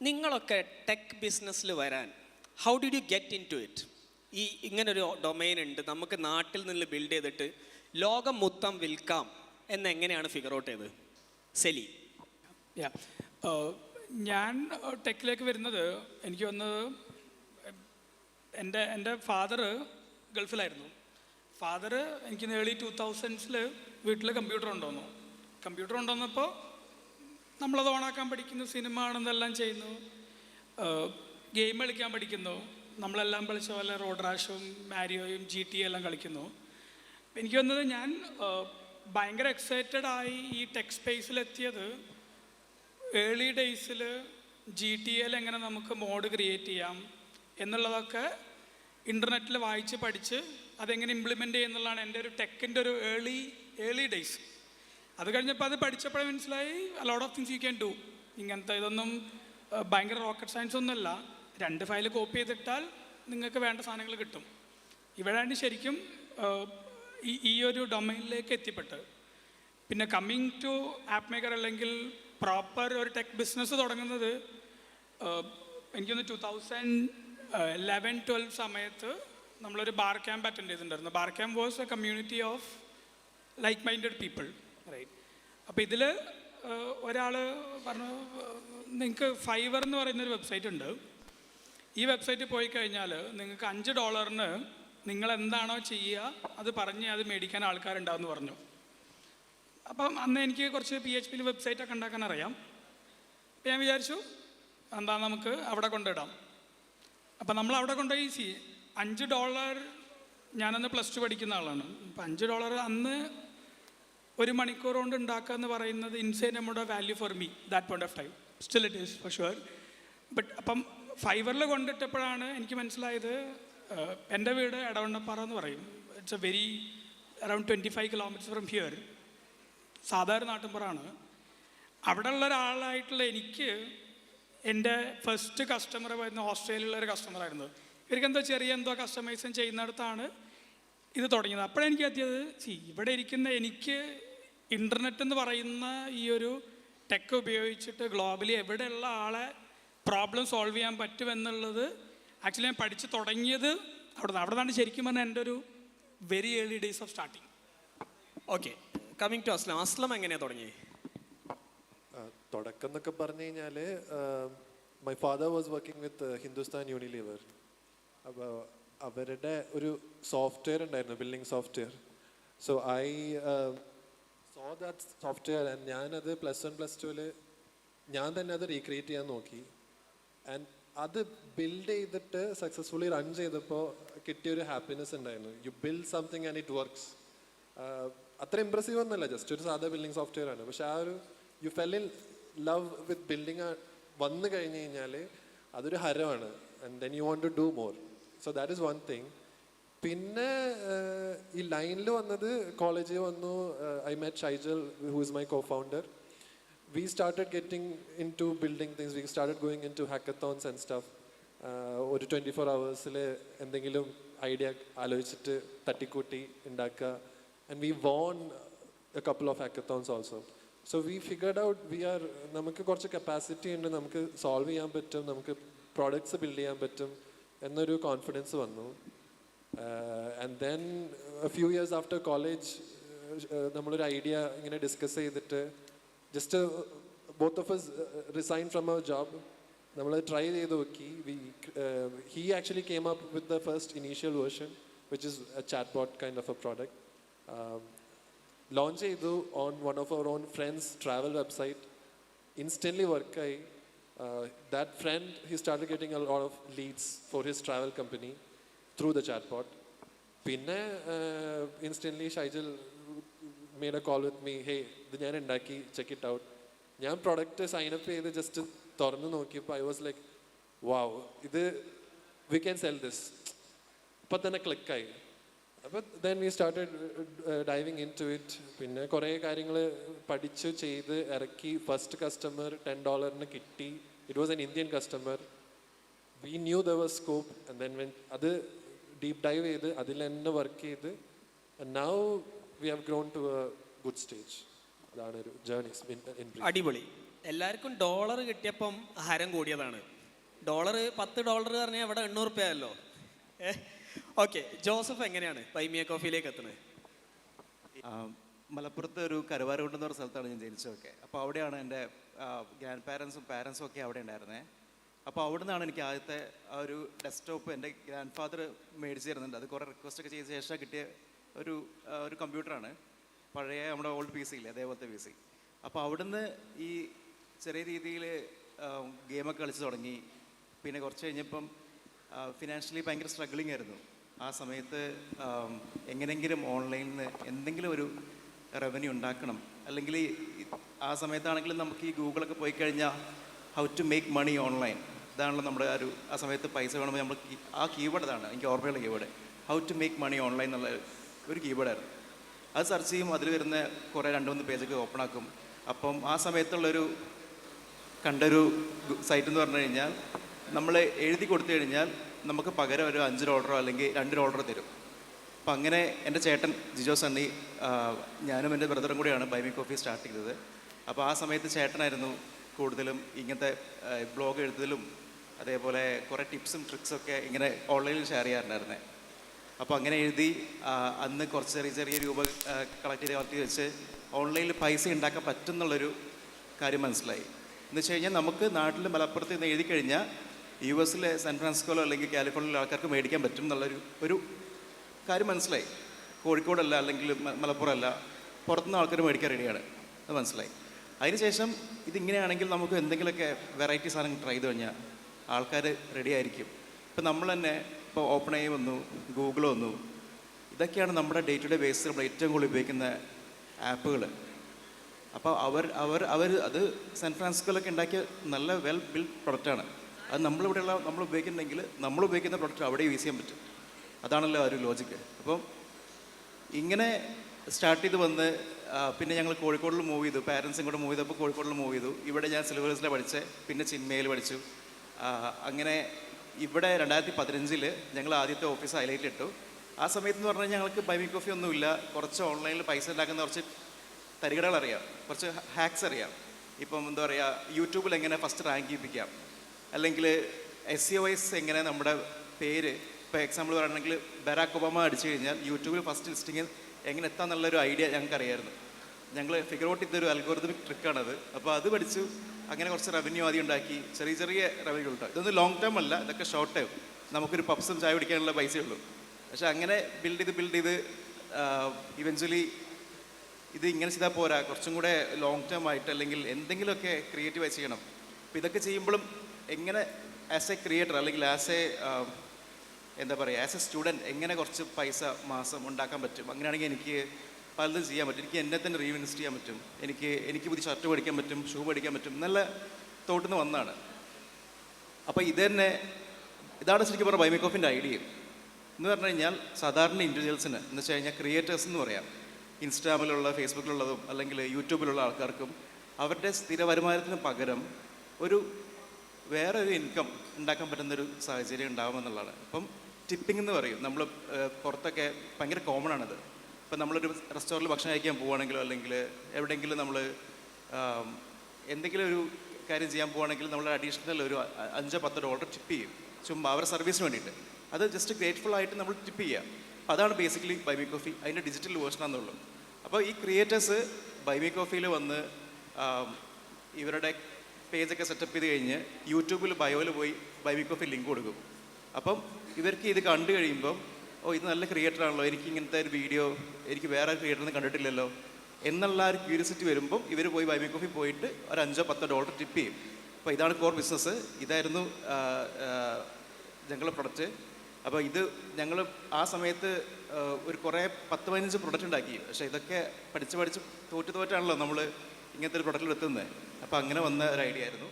നിങ്ങളൊക്കെ ടെക് ബിസിനസ്സിൽ വരാൻ how did you get into it? ഈ ഇങ്ങനൊരു ഡൊമൈൻ ഉണ്ട്, നമുക്ക് നാട്ടിൽ നിന്ന് ബിൽഡ് ചെയ്തിട്ട് ലോകം മൊത്തം വിൽക്കാം എന്നെങ്ങനെയാണ് ഫിഗർ ഔട്ട് ചെയ്തത്? സെലി. ഞാൻ ടെക്കിലേക്ക് വരുന്നത് എനിക്ക് വന്നത് എൻ്റെ ഫാദറ് ഗൾഫിലായിരുന്നു. ഫാദറ് എനിക്ക് ഏർലി 2000s വീട്ടിൽ കമ്പ്യൂട്ടർ കൊണ്ടുവന്നപ്പോൾ നമ്മളത് ഓണാക്കാൻ പഠിക്കുന്നു, സിനിമ ആണെന്നെല്ലാം ചെയ്യുന്നു, ഗെയിം കളിക്കാൻ പഠിക്കുന്നു. നമ്മളെല്ലാം കളിച്ച പോലെ റോഡ് റാഷും മാരിയോയും GTA എല്ലാം കളിക്കുന്നു. എനിക്ക് വന്നത് ഞാൻ ഭയങ്കര എക്സൈറ്റഡ് ആയി ഈ ടെക് സ്പേസിലെത്തിയത് ഏർലി ഡേയ്സിൽ GTA എങ്ങനെ നമുക്ക് മോഡ് ക്രിയേറ്റ് ചെയ്യാം എന്നുള്ളതൊക്കെ ഇൻ്റർനെറ്റിൽ വായിച്ച് പഠിച്ച് അതെങ്ങനെ ഇംപ്ലിമെൻ്റ് ചെയ്യുന്നുള്ളതാണ് എൻ്റെ ഒരു ടെക്കിൻ്റെ ഒരു ഏർലി ഡേയ്സ്. അത് കഴിഞ്ഞപ്പോൾ അത് പഠിച്ചപ്പോഴേ മനസ്സിലായി lot of things you can do. ഇങ്ങനത്തെ ഇതൊന്നും ഭയങ്കര റോക്കറ്റ് സയൻസ് ഒന്നുമല്ല. 2 ഫയൽ കോപ്പി ചെയ്തിട്ടാൽ നിങ്ങൾക്ക് വേണ്ട സാധനങ്ങൾ കിട്ടും. ഇവിടെയാണ് ശരിക്കും ഈ ഒരു ഡൊമൈനിലേക്ക് എത്തിപ്പെട്ട്. പിന്നെ കമ്മിങ് ടു ആപ്പ് മേക്കർ അല്ലെങ്കിൽ പ്രോപ്പർ ഒരു ടെക് ബിസിനസ് തുടങ്ങുന്നത് എനിക്കൊന്ന് 2011-12 സമയത്ത് നമ്മളൊരു ബാർ ക്യാമ്പ് അറ്റൻഡ് ചെയ്തിട്ടുണ്ടായിരുന്നു. Bar camp was a community of like minded people, right? അപ്പോൾ ഇതിൽ ഒരാൾ പറഞ്ഞു, നിങ്ങൾക്ക് ഫൈവർ എന്ന് പറയുന്നൊരു വെബ്സൈറ്റ് ഉണ്ട്. ഈ വെബ്സൈറ്റിൽ പോയി കഴിഞ്ഞാൽ നിങ്ങൾക്ക് $5 നിങ്ങൾ എന്താണോ ചെയ്യുക അത് പറഞ്ഞ് അത് മേടിക്കാൻ ആൾക്കാരുണ്ടാവുമെന്ന് പറഞ്ഞു. അപ്പം അന്ന് എനിക്ക് കുറച്ച് PHP വെബ്സൈറ്റൊക്കെ ഉണ്ടാക്കാൻ അറിയാം. അപ്പം ഞാൻ വിചാരിച്ചു എന്താ നമുക്ക് അവിടെ കൊണ്ടിടാം. അപ്പം നമ്മൾ അവിടെ കൊണ്ടുപോയി $5 ഞാനന്ന് +2 പഠിക്കുന്ന ആളാണ്. അപ്പം $5 അന്ന് 1 മണിക്കൂർ കൊണ്ട് ഉണ്ടാക്കുക എന്ന് പറയുന്നത് ഇൻസൈൻ നമ്മുടെ value for me that point of time. Still it is for sure. But അപ്പം ഫൈവറിൽ കൊണ്ടിട്ടപ്പോഴാണ് എനിക്ക് മനസ്സിലായത്, എൻ്റെ വീട് എടവണ്ണപ്പാറ എന്ന് പറയും. It's A very around 25 kilometres from here. സാധാരണ നാട്ടിൻപുറമാണ്. അവിടെ ഉള്ള ഒരാളായിട്ടുള്ള എനിക്ക് എൻ്റെ ഫസ്റ്റ് കസ്റ്റമർ വരുന്ന ഓസ്ട്രേലിയയിലുള്ള ഒരു കസ്റ്റമറായിരുന്നു. ഇവർക്ക് എന്തോ കസ്റ്റമൈസേഷൻ ചെയ്യുന്നിടത്താണ് ഇത് തുടങ്ങിയത്. അപ്പോഴെനിക്ക് എത്തിയത് ഇവിടെ ഇരിക്കുന്ന എനിക്ക് ഇൻ്റർനെറ്റ് എന്ന് പറയുന്ന ഈ ഒരു ടെക് ഉപയോഗിച്ചിട്ട് ഗ്ലോബലി എവിടെയുള്ള ആളെ പ്രോബ്ലം സോൾവ് ചെയ്യാൻ പറ്റുമെന്നുള്ളത് ആക്ച്വലി ഞാൻ പഠിച്ച് തുടങ്ങിയത് അവിടെയാണ് ശരിക്കും പറഞ്ഞാൽ എൻ്റെ ഒരു very early days of starting. Okay, coming to Aslam. Aslam എങ്ങനെയാണ് തുടങ്ങിയത്? തുടക്കം എന്നൊക്കെ പറഞ്ഞു കഴിഞ്ഞാൽ my father was working with Hindustan Unilever. അപ്പോൾ അവരുടെ ഒരു സോഫ്റ്റ്വെയർ ഉണ്ടായിരുന്നു, building software. So I saw that software and ഞാനത് +1 +2 ഞാൻ തന്നെ അത് റീക്രിയേറ്റ് ചെയ്യാൻ നോക്കി. ആൻഡ് അത് ബിൽഡ് ചെയ്തിട്ട് സക്സസ്ഫുള്ളി റൺ ചെയ്തപ്പോൾ കിട്ടിയൊരു ഹാപ്പിനെസ് ഉണ്ടായിരുന്നു. You build something and it works. അത്ര ഇംപ്രസീവ് ഒന്നുമല്ല, ജസ്റ്റ് ഒരു സാധാ ബിൽഡിംഗ് സോഫ്റ്റ്വെയർ ആണ്. പക്ഷെ ആ ഒരു you fell in love with building വന്നു കഴിഞ്ഞ് കഴിഞ്ഞാൽ അതൊരു ഹരമാണ്. And then you want to do more. So that is one thing. പിന്നെ ഈ ലൈനിൽ വന്നത് കോളേജിൽ വന്നു. I met Shaijal, who is my co-founder. We started getting into building things. We started going into hackathons and stuff. ഒരു 24 hours എന്തെങ്കിലും idea ആലോചിച്ചിട്ട് തട്ടിക്കൂട്ടി ഉണ്ടാക്കുക. And we won a couple of hackathons also. So we figured out നമുക്ക് കുറച്ച് capacity ഉണ്ട്, നമുക്ക് solve ചെയ്യാൻ പറ്റും, നമുക്ക് പ്രോഡക്ട്സ് ബിൽഡ് ചെയ്യാൻ പറ്റും എന്നൊരു കോൺഫിഡൻസ് വന്നു. And then a few years after college നമ്മളൊരു ഐഡിയ ഇങ്ങനെ ഡിസ്കസ് ചെയ്തിട്ട് just both of us resigned from our job. നമ്മൾ ട്രൈ ചെയ്ത് നോക്കി. He actually came up with the first initial version, which is a chatbot kind of a product. Launch ചെയ്തു on one of our own friends' travel website. Instantly work ആയി. That friend, he started getting a lot of leads for his travel company through the chatbot. പിന്നെ instantly Shaijal made a call with me. Hey, ഇത് ഞാൻ ഉണ്ടാക്കി, check it out. ഞാൻ product sign up ചെയ്ത് just തുറന്ന് നോക്കിയപ്പോൾ I was like wow, ഇത് we can sell this. അപ്പം തന്നെ ക്ലിക്കായി. അപ്പോൾ then we started diving into it. പിന്നെ കുറേ കാര്യങ്ങൾ പഠിച്ചു ചെയ്ത് ഇറക്കി. ഫസ്റ്റ് കസ്റ്റമർ $10 കിട്ടി. It was an Indian customer. We knew there was scope. And then when അത് ഡീപ്പ് ഡൈവ് ചെയ്ത് അതിൽ തന്നെ വർക്ക് ചെയ്ത് now we have grown to a good stage. അതാണ് ഒരു ജേർണി. അടിപൊളി. എല്ലാവർക്കും ഡോളർ കിട്ടിയപ്പം ഹരം കൂടിയതാണ്. $10 പറഞ്ഞാൽ ഇവിടെ 800 രൂപയല്ലോ. ഓക്കെ, ജോസഫ് എങ്ങനെയാണ് ബൈമിയ കോഫിയിലേക്ക് എത്തുന്നത്? മലപ്പുറത്ത് ഒരു കരുവാരകുണ്ട് എന്ന് പറഞ്ഞ സ്ഥലത്താണ് ഞാൻ ജനിച്ചതൊക്കെ. അപ്പോൾ അവിടെയാണ് എൻ്റെ ഗ്രാൻഡ് പാരൻസും ഒക്കെ അവിടെ ഉണ്ടായിരുന്നത്. അപ്പോൾ അവിടെ നിന്നാണ് എനിക്ക് ആദ്യത്തെ ആ ഒരു ഡെസ്ക്ടോപ്പ് എൻ്റെ ഗ്രാൻഡ് ഫാദർ മേടിച്ച് തരുന്നുണ്ട്. അത് കുറേ റിക്വസ്റ്റൊക്കെ ചെയ്ത ശേഷം കിട്ടിയ ഒരു കമ്പ്യൂട്ടറാണ്. പഴയ നമ്മുടെ ഓൾഡ് PC ഇല്ലേ, അതേപോലത്തെ PC. അപ്പോൾ അവിടുന്ന് ഈ ചെറിയ രീതിയിൽ ഗെയിമൊക്കെ കളിച്ച് തുടങ്ങി. പിന്നെ കുറച്ച് കഴിഞ്ഞപ്പം ഫിനാൻഷ്യലി ഭയങ്കര സ്ട്രഗ്ലിംഗ് ആയിരുന്നു. ആ സമയത്ത് എങ്ങനെയെങ്കിലും ഓൺലൈനിൽ നിന്ന് എന്തെങ്കിലും ഒരു റവന്യൂ ഉണ്ടാക്കണം. അല്ലെങ്കിൽ ആ സമയത്താണെങ്കിലും നമുക്ക് ഈ ഗൂഗിളൊക്കെ പോയി കഴിഞ്ഞാൽ how to make money online, ഇതാണല്ലോ നമ്മുടെ ആ സമയത്ത് പൈസ വേണമെങ്കിൽ നമ്മൾ ആ കീവേഡ് ഇതാണ് എനിക്ക് ഓർമ്മയുള്ള keyword. How to make money online എന്നുള്ള ഒരു കീവേഡായിരുന്നു. അത് സെർച്ച് ചെയ്യും, അതിൽ വരുന്ന കുറേ 2-3 പേജൊക്കെ ഓപ്പൺ ആക്കും. അപ്പം ആ സമയത്തുള്ളൊരു കണ്ടൊരു സൈറ്റ് എന്ന് പറഞ്ഞു കഴിഞ്ഞാൽ നമ്മൾ എഴുതി കൊടുത്തു കഴിഞ്ഞാൽ നമുക്ക് പകരം ഒരു $5 അല്ലെങ്കിൽ $2 തരും. അപ്പം അങ്ങനെ എൻ്റെ ചേട്ടൻ ജിജോ സണ്ണി, ഞാനും എൻ്റെ ബ്രദറും കൂടിയാണ് ബൈമി കോഫി സ്റ്റാർട്ട് ചെയ്തത്. അപ്പോൾ ആ സമയത്ത് ചേട്ടനായിരുന്നു കൂടുതലും ഇങ്ങനത്തെ ബ്ലോഗ് എഴുതലും അതേപോലെ കുറേ ടിപ്സും ട്രിക്സൊക്കെ ഇങ്ങനെ ഓൺലൈനിൽ ഷെയർ ചെയ്യാറുണ്ടായിരുന്നത്. അപ്പോൾ അങ്ങനെ എഴുതി അന്ന് കുറച്ച് ചെറിയ രൂപ കളക്ട് ചെയ്ത് വെച്ച് ഓൺലൈനിൽ പൈസ ഉണ്ടാക്കാൻ പറ്റും എന്നുള്ളൊരു കാര്യം മനസ്സിലായി. എന്ന് വെച്ച് കഴിഞ്ഞാൽ നമുക്ക് നാട്ടിൽ മലപ്പുറത്ത് നിന്ന് എഴുതി കഴിഞ്ഞാൽ US സാൻ ഫ്രാൻസിസ്കോയിലോ അല്ലെങ്കിൽ കാലിഫോർണിയയിലോ ആൾക്കാർക്ക് മേടിക്കാൻ പറ്റും എന്നുള്ളൊരു കാര്യം മനസ്സിലായി. കോഴിക്കോടല്ല അല്ലെങ്കിൽ മലപ്പുറമല്ല, പുറത്തുനിന്ന് ആൾക്കാർ മേടിക്കാൻ റെഡിയാണ്, അത് മനസ്സിലായി. അതിനുശേഷം ഇതിങ്ങനെയാണെങ്കിൽ നമുക്ക് എന്തെങ്കിലുമൊക്കെ വെറൈറ്റി സാധനങ്ങൾ ട്രൈ ചെയ്ത് കഴിഞ്ഞാൽ ആൾക്കാർ റെഡി ആയിരിക്കും. ഇപ്പം നമ്മൾ തന്നെ ഇപ്പോൾ OpenAI വന്നു, ഗൂഗിൾ വന്നു, ഇതൊക്കെയാണ് നമ്മുടെ ഡേ ടു ഡേ ബേസിൽ നമ്മൾ ഏറ്റവും കൂടുതൽ ഉപയോഗിക്കുന്ന ആപ്പുകൾ. അപ്പോൾ അവർ അത് സാൻ ഫ്രാൻസിസ്കോയിലൊക്കെ ഉണ്ടാക്കിയ നല്ല വെൽ ബിൽഡ് പ്രൊഡക്റ്റാണ്. അത് നമ്മൾ ഉപയോഗിക്കുന്നുണ്ടെങ്കിൽ നമ്മൾ ഉപയോഗിക്കുന്ന പ്രൊഡക്റ്റ് അവിടെ യൂസ് ചെയ്യാൻ പറ്റും. അതാണല്ലോ ആ ഒരു ലോജിക്ക്. അപ്പം ഇങ്ങനെ സ്റ്റാർട്ട് ചെയ്ത് വന്ന് പിന്നെ ഞങ്ങൾ കോഴിക്കോടിൽ മൂവ് ചെയ്തു. പാരൻസും കൂടെ മൂവ് ചെയ്തപ്പോൾ കോഴിക്കോടിൽ മൂവ് ചെയ്തു. ഇവിടെ ഞാൻ സിൽവേഴ്സിലാണ് പഠിച്ചത്, പിന്നെ ചിന്മയിൽ പഠിച്ചു. അങ്ങനെ ഇവിടെ 2015 ഞങ്ങൾ ആദ്യത്തെ ഓഫീസ് ഹൈലൈറ്റിലിട്ടു. ആ സമയത്ത് എന്ന് പറഞ്ഞാൽ ഞങ്ങൾക്ക് ബൈമി കോഫി ഒന്നുമില്ല. കുറച്ച് ഓൺലൈനിൽ പൈസ ഉണ്ടാക്കുന്ന കുറച്ച് തരികടകൾ അറിയാം, കുറച്ച് ഹാക്സ് അറിയാം. ഇപ്പം എന്താ പറയുക, യൂട്യൂബിൽ എങ്ങനെ ഫസ്റ്റ് റാങ്ക് ചെയ്യിപ്പിക്കാം, അല്ലെങ്കിൽ SEO എങ്ങനെ നമ്മുടെ പേര്, ഇപ്പോൾ എക്സാമ്പിൾ പറയുകയാണെങ്കിൽ ബരാക് ഒബാമ അടിച്ചു കഴിഞ്ഞാൽ യൂട്യൂബിൽ ഫസ്റ്റ് ലിസ്റ്റിങ്ങിൽ എങ്ങനെ എത്താൻ എന്നുള്ളൊരു ഐഡിയ ഞങ്ങൾക്ക് അറിയായിരുന്നു. ഞങ്ങൾ ഫിഗർ ഔട്ട് ചെയ്തൊരു അൽഗോറിതമിക് ട്രിക്കാണത്. അപ്പോൾ അത് പഠിച്ചു. അങ്ങനെ കുറച്ച് റവന്യൂ ആദ്യം ഉണ്ടാക്കി, ചെറിയ റവന്യൂ ഉണ്ടാകും. ഇതൊന്നും ലോങ് ടേം അല്ല, ഇതൊക്കെ ഷോർട്ട് ടൈം. നമുക്കൊരു പപ്സും ചായ പിടിക്കാനുള്ള പൈസയേ ഉള്ളൂ. പക്ഷെ അങ്ങനെ ബിൽഡ് ചെയ്ത് ഇവഞ്ച്വലി ഇത് ഇങ്ങനെ ചെയ്താൽ പോരാ, കുറച്ചും കൂടെ ലോങ് ടേം ആയിട്ട് അല്ലെങ്കിൽ എന്തെങ്കിലുമൊക്കെ ക്രിയേറ്റീവായി ചെയ്യണം. അപ്പോൾ ഇതൊക്കെ ചെയ്യുമ്പോഴും എങ്ങനെ ആസ് എ ക്രിയേറ്റർ അല്ലെങ്കിൽ ആസ് എ സ്റ്റുഡൻറ്റ് എങ്ങനെ കുറച്ച് പൈസ മാസം ഉണ്ടാക്കാൻ പറ്റും. അങ്ങനെയാണെങ്കിൽ എനിക്ക് പലതും ചെയ്യാൻ പറ്റും. എനിക്ക് എന്നെ തന്നെ റീഇൻവെസ്റ്റ് ചെയ്യാൻ പറ്റും. എനിക്ക് പുതിയ ഷർട്ട് മേടിക്കാൻ പറ്റും, ഷൂ മേടിക്കാൻ പറ്റും. നല്ല തോട്ടിൽ നിന്ന് വന്നതാണ്. അപ്പോൾ ഇതാണ് ശരിക്കും പറഞ്ഞാൽ ബൈമി കോഫിൻ്റെ ഐഡിയ എന്ന് പറഞ്ഞു കഴിഞ്ഞാൽ. സാധാരണ ഇൻഡിവിജ്വൽസിന് എന്ന് വെച്ച് കഴിഞ്ഞാൽ ക്രിയേറ്റേഴ്സ് എന്ന് പറയാം, ഇൻസ്റ്റാഗ്രാമിലുള്ള ഫേസ്ബുക്കിലുള്ളതും അല്ലെങ്കിൽ യൂട്യൂബിലുള്ള ആൾക്കാർക്കും അവരുടെ സ്ഥിര വരുമാനത്തിന് പകരം വേറെ ഒരു ഇൻകം ഉണ്ടാക്കാൻ പറ്റുന്നൊരു സാഹചര്യം ഉണ്ടാകുമെന്നുള്ളതാണ്. അപ്പം ടിപ്പിംഗ് എന്ന് പറയും. നമ്മൾ പുറത്തൊക്കെ ഭയങ്കര കോമൺ ആണത്. ഇപ്പം നമ്മളൊരു റെസ്റ്റോറൻറ്റിൽ ഭക്ഷണം കഴിക്കാൻ പോവുകയാണെങ്കിലോ അല്ലെങ്കിൽ എവിടെയെങ്കിലും നമ്മൾ എന്തെങ്കിലും ഒരു കാര്യം ചെയ്യാൻ പോവുകയാണെങ്കിൽ നമ്മൾ അഡീഷണൽ ഒരു $5-10 ടിപ്പ് ചെയ്യും, ചുമ്മാ അവരുടെ സർവീസിന് വേണ്ടിയിട്ട്. അത് ജസ്റ്റ് ഗ്രേറ്റ്ഫുൾ ആയിട്ട് നമ്മൾ ടിപ്പ് ചെയ്യുക. അതാണ് ബേസിക്കലി ബൈമി കോഫി. അതിൻ്റെ ഡിജിറ്റൽ വേർഷനാണെന്നുള്ളൂ. അപ്പോൾ ഈ ക്രിയേറ്റേഴ്സ് ബൈമി കോഫിയിൽ വന്ന് ഇവരുടെ പേജൊക്കെ സെറ്റപ്പ് ചെയ്ത് കഴിഞ്ഞ് യൂട്യൂബിൽ ബയോയിൽ പോയി ബൈമി കോഫി ലിങ്ക് കൊടുക്കും. അപ്പം ഇവർക്ക് ഇത് കണ്ടു കഴിയുമ്പം ഇത് നല്ല ക്രിയേറ്റർ ആണല്ലോ, എനിക്ക് ഇങ്ങനത്തെ ഒരു വീഡിയോ എനിക്ക് വേറെ ക്രിയേറ്ററിന് കണ്ടിട്ടില്ലല്ലോ എന്നുള്ള ഒരു ക്യൂരിയോസിറ്റി വരുമ്പം ഇവർ പോയി ബൈമി കോഫി പോയിട്ട് ഒരു $5-10 ടിപ്പ് ചെയ്യും. അപ്പോൾ ഇതാണ് കോർ ബിസിനസ്. ഇതായിരുന്നു ഞങ്ങളുടെ പ്രൊഡക്റ്റ്. അപ്പോൾ ഇത് ഞങ്ങൾ ആ സമയത്ത് ഒരു കുറേ 10-15 പ്രൊഡക്റ്റ് ഉണ്ടാക്കി. പക്ഷേ ഇതൊക്കെ പഠിച്ച് തോറ്റാണല്ലോ നമ്മൾ ഇങ്ങനത്തെ ഒരു പ്രൊഡക്റ്റിൽ എത്തുന്നത്. അപ്പോൾ അങ്ങനെ വന്ന ഒരു ഐഡിയ ആയിരുന്നു.